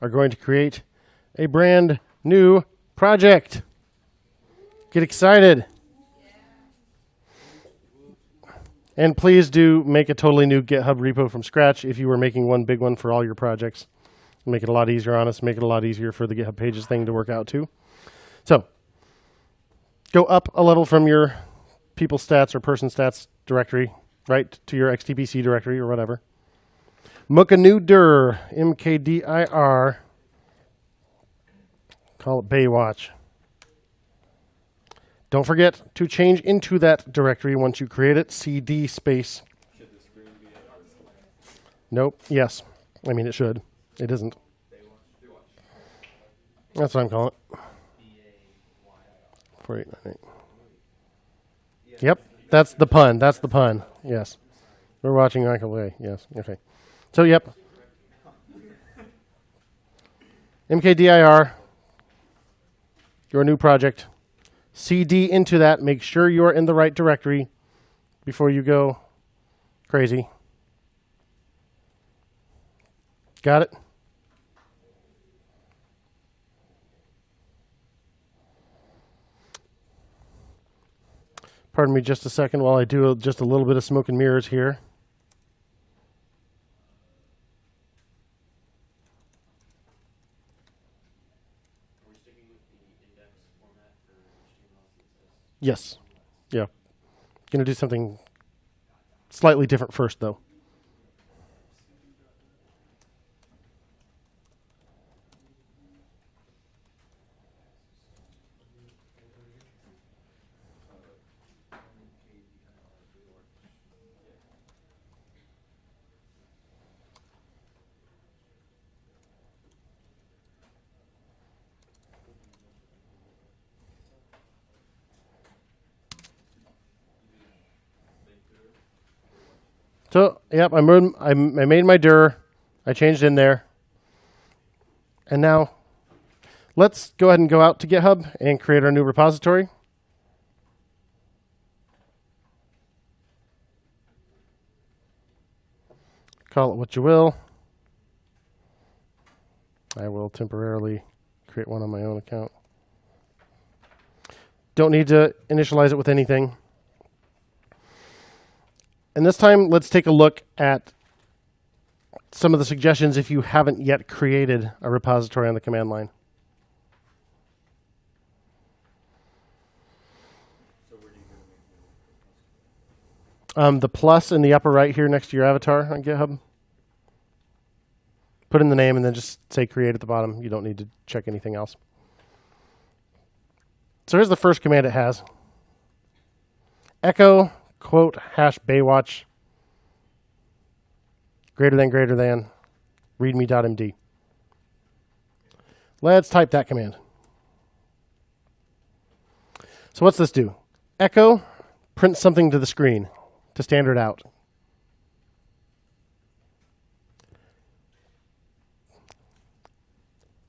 are going to create a brand new project. Get excited. And please do make a totally new GitHub repo from scratch if you were making one big one for all your projects. Make it a lot easier on us, make it a lot easier for the GitHub Pages thing to work out too. So, go up a level from your people stats or person stats directory, right, to your XTBC directory or whatever. Mook a new dir, MKDIR, call it Baywatch. Don't forget to change into that directory once you create it, cd space. Should the screen be Nope, yes. I mean, it should. It isn't. That's what I'm calling it. 4898. Yep, that's the pun. That's the pun. Yes. We're watching Michael Way. Yes. Okay. So, yep. MKDIR, your new project. CD into that. Make sure you're in the right directory before you go crazy. Got it? Pardon me just a second while I do just a little bit of smoke and mirrors here. Are we sticking with the index format for HTML CSS? Yes. Yeah. Going to do something slightly different first, though. So, yep, I made my dir. I changed in there. And now, let's go ahead and go out to GitHub and create our new repository. Call it what you will. I will temporarily create one on my own account. Don't need to initialize it with anything. And this time, let's take a look at some of the suggestions if you haven't yet created a repository on the command line. So where do you go to make The plus in the upper right here next to your avatar on GitHub. Put in the name and then just say create at the bottom. You don't need to check anything else. So here's the first command it has. Echo quote hash Baywatch greater than readme.md. Let's type that command. So what's this do? Echo prints something to the screen to standard out.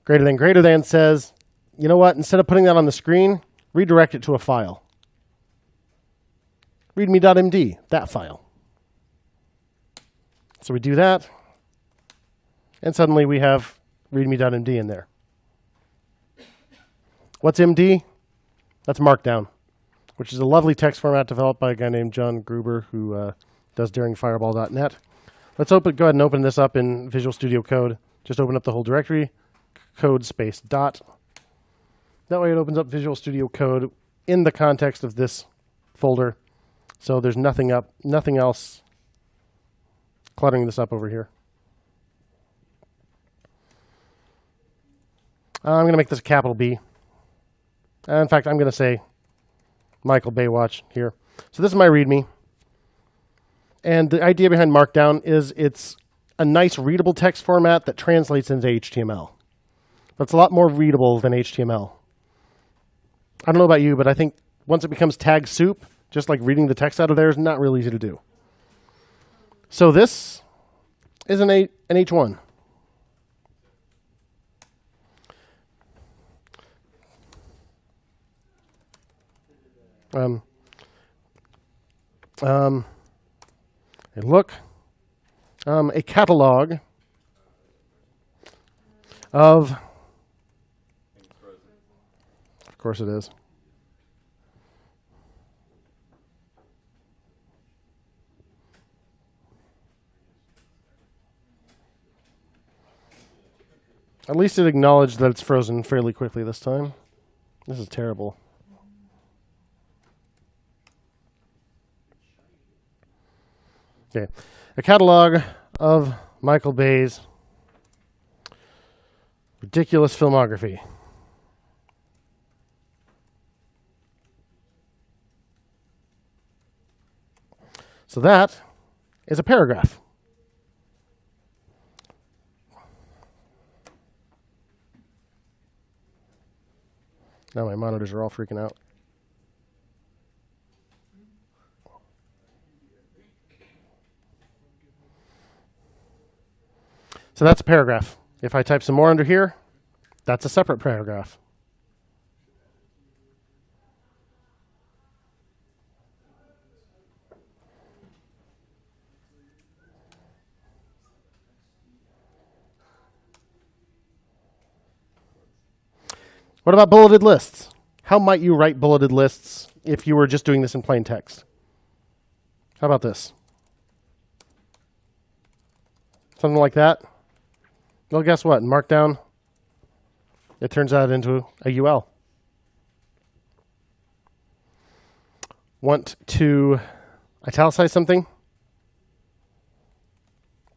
Greater than says, you know what? Instead of putting that on the screen, redirect it to a file. readme.md, that file. So we do that, and suddenly we have readme.md in there. What's MD? That's Markdown, which is a lovely text format developed by a guy named John Gruber who does daringfireball.net. Let's go ahead and open this up in Visual Studio Code. Just open up the whole directory, code space dot. That way it opens up Visual Studio Code in the context of this folder. So there's nothing else cluttering this up over here. I'm going to make this a capital B. In fact, I'm going to say Michael Baywatch here. So this is my README. And the idea behind Markdown is it's a nice readable text format that translates into HTML. But it's a lot more readable than HTML. I don't know about you, but I think once it becomes tag soup, just like reading the text out of there is not real easy to do. So this is an H1. A catalog. of... Of course it is. At least it acknowledged that it's frozen fairly quickly this time. This is terrible. Okay. A catalog of Michael Bay's ridiculous filmography. So that is a paragraph. Now my monitors are all freaking out. So that's a paragraph. If I type some more under here, that's a separate paragraph. What about bulleted lists? How might you write bulleted lists if you were just doing this in plain text? How about this? Something like that? Well, guess what? In Markdown, it turns that into a UL. Want to italicize something?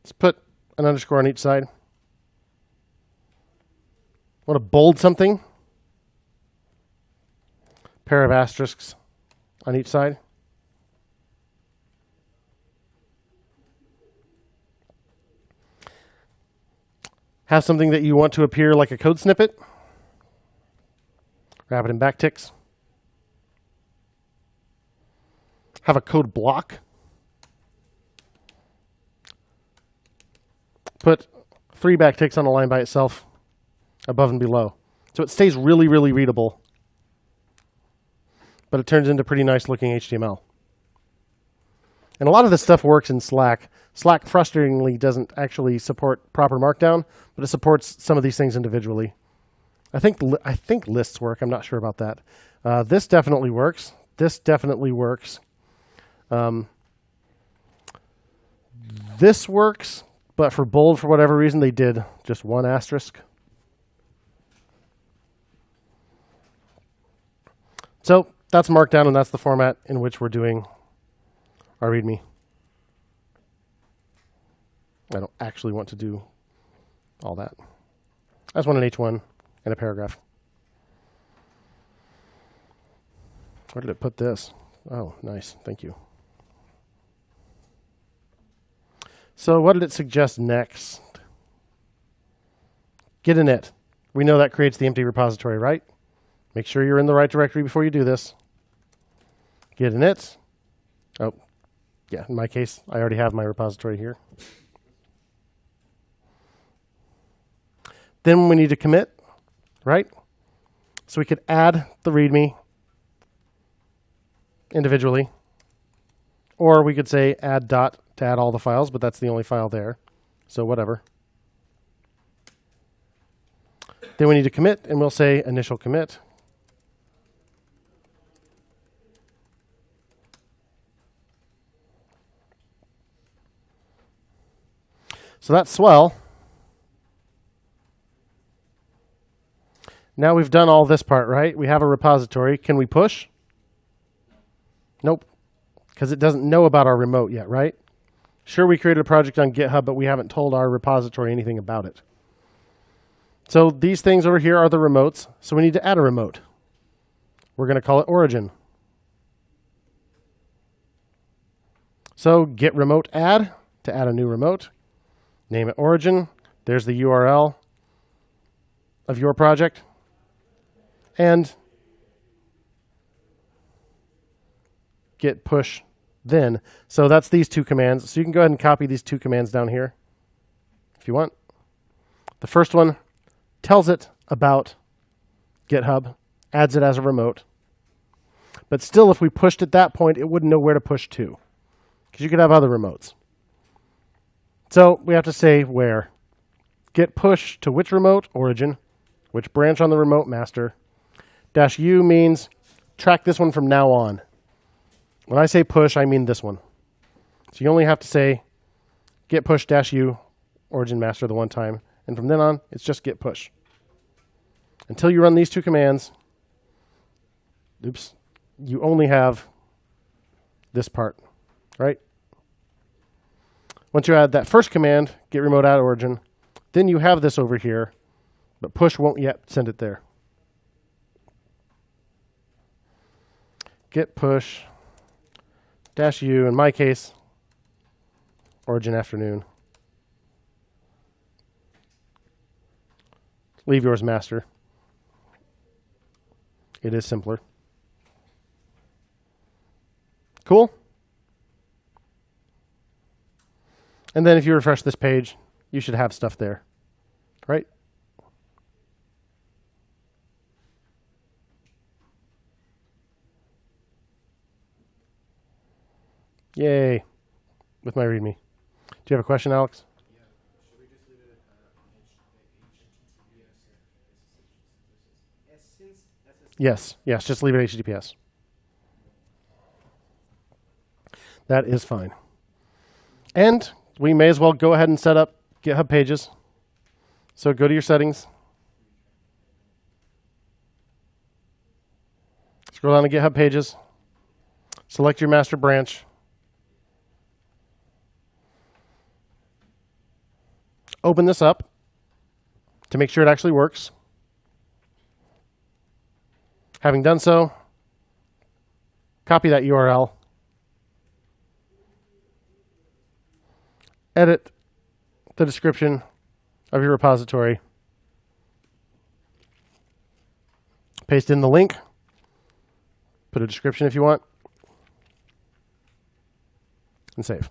Let's put an underscore on each side. Want to bold something? Pair of asterisks on each side. Have something that you want to appear like a code snippet. Wrap it in backticks. Have a code block. Put 3 backticks on a line by itself, above and below. So it stays really, really readable. But it turns into pretty nice looking HTML. And a lot of this stuff works in Slack. Slack frustratingly doesn't actually support proper Markdown, but it supports some of these things individually. I think lists work. I'm not sure about that. This definitely works. This definitely works. This works, but for bold, for whatever reason, they did just 1 asterisk. So that's Markdown, and that's the format in which we're doing our README. I don't actually want to do all that. I just want an H1 and a paragraph. Where did it put this? Oh, nice. Thank you. So what did it suggest next? Get init. We know that creates the empty repository, right? Make sure you're in the right directory before you do this. Get init. Oh, yeah, in my case, I already have my repository here. Then we need to commit, right? So we could add the README individually. Or we could say add dot to add all the files, but that's the only file there. So whatever. Then we need to commit, and we'll say initial commit. So that's swell. Now we've done all this part, right? We have a repository. Can we push? Nope. Because it doesn't know about our remote yet, right? Sure, we created a project on GitHub, but we haven't told our repository anything about it. So these things over here are the remotes. So we need to add a remote. We're going to call it origin. So get remote add to add a new remote. Name it origin. There's the URL of your project. And get push then. So that's these 2 commands. So you can go ahead and copy these 2 commands down here if you want. The first one tells it about GitHub, adds it as a remote. But still, if we pushed at that point, it wouldn't know where to push to, because you could have other remotes. So we have to say where. Git push to which remote origin, which branch on the remote master. -u means track this one from now on. When I say push, I mean this one. So you only have to say git push -u origin master the one time. And from then on, it's just git push. Until you run these two commands, oops, you only have this part, right? Once you add that first command, git remote at origin, then you have this over here, but push won't yet send it there. Git push -u, in my case, origin afternoon. Leave yours master. It is simpler. Cool? And then if you refresh this page, you should have stuff there, right? Yay, with my README. Do you have a question, Alex? Yeah. Should we just leave it HTTPS? Yes, just leave it HTTPS. That is fine. And we may as well go ahead and set up GitHub Pages. So go to your settings. Scroll down to GitHub Pages. Select your master branch. Open this up to make sure it actually works. Having done so, copy that URL. Edit the description of your repository. Paste in the link. Put a description if you want. And save.